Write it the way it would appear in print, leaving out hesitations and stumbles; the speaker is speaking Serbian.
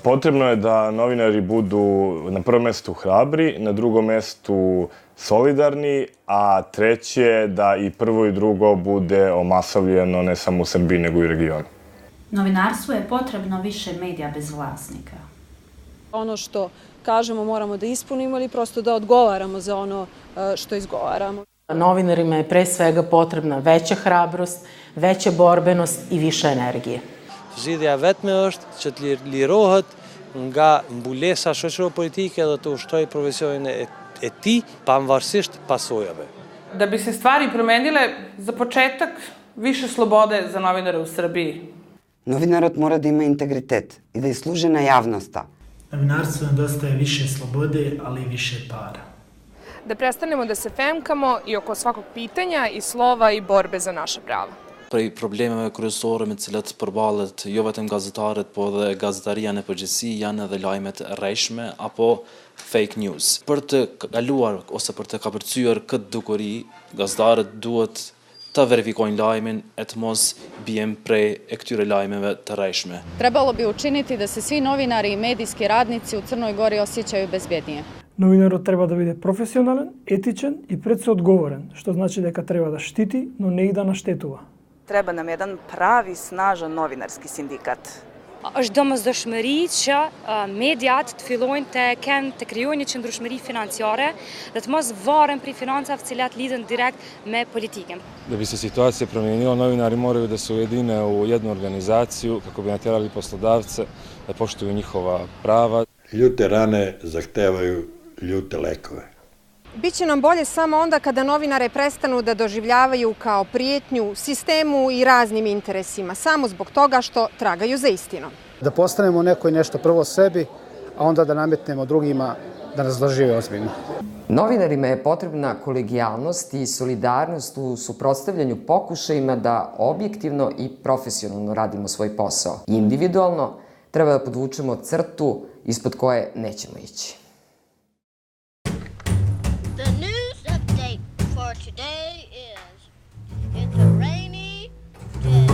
Potrebno je da novinari budu na prvom mestu hrabri, na drugom mestu solidarni, a treće da i prvo i drugo bude omasovljeno ne samo u Srbiji nego i u regionu. Novinarstvu je potrebno više medija bez vlasnika. Ono što kažemo moramo da ispunimo ili prosto da odgovaramo za ono što izgovaramo. Novinarima je pre svega potrebna veća hrabrost, veća borbenost i više energije. Zgjidhja vetme është që të lirohet nga mbulesa shoqëro-politike dhe të ushtrojë profesionin e tij pavarësisht pasojave. Da bi se stvari promenile, za početak više slobode za novinare u Srbiji. Novinarot mora da ima integritet i da je služena javnosta. Novinarstvu nedostaje više slobode, ali i više para. Da prestanemo da se femkamo i oko svakog pitanja i slova i borbe za naša prava. Prej problemeve kryesore me të cilat përballet jo vetëm gazetarët, po dhe gazetaria në përgjithësi janë edhe lajmet rreshme apo fake news. Për të kaluar ose për të kapërcyer këtë dukuri, gazetarët duhet të verifikojnë lajmin e të mos bijem prej e këtyre lajmeve të rreshme. Trebalo bi učiniti da se svi novinari i medijski radnici u Crnoj Gori osjećaju bezbjednije. Новинарот треба да биде професионален, етичен и пред се одговорен, што значи дека треба да штити, но не и да наштетува. Treba nam jedan pravi, snažan novinarski sindikat. Është domosdoshmëri që mediat të fillojnë të krijojnë një qëndrueshmëri financiare dhe të mos varen prej financave të cilat lidhen direkt me politikën. Da bi se situacija promijenila, novinari moraju da se ujedine u jednu organizaciju kako bi natjerali poslodavce da poštuju njihova prava. Ljute rane zahtevaju ljute lekove. Biće nam bolje samo onda kada novinare prestanu da doživljavaju kao prijetnju sistemu i raznim interesima, samo zbog toga što tragaju za istinom. Da postanemo neko i nešto prvo sebi, a onda da nametnemo drugima da nas dožive ozbiljno. Novinarima je potrebna kolegijalnost i solidarnost u suprotstavljanju pokušajima da objektivno i profesionalno radimo svoj posao. Individualno treba da podvučemo crtu ispod koje nećemo ići. Today is, it's a rainy day.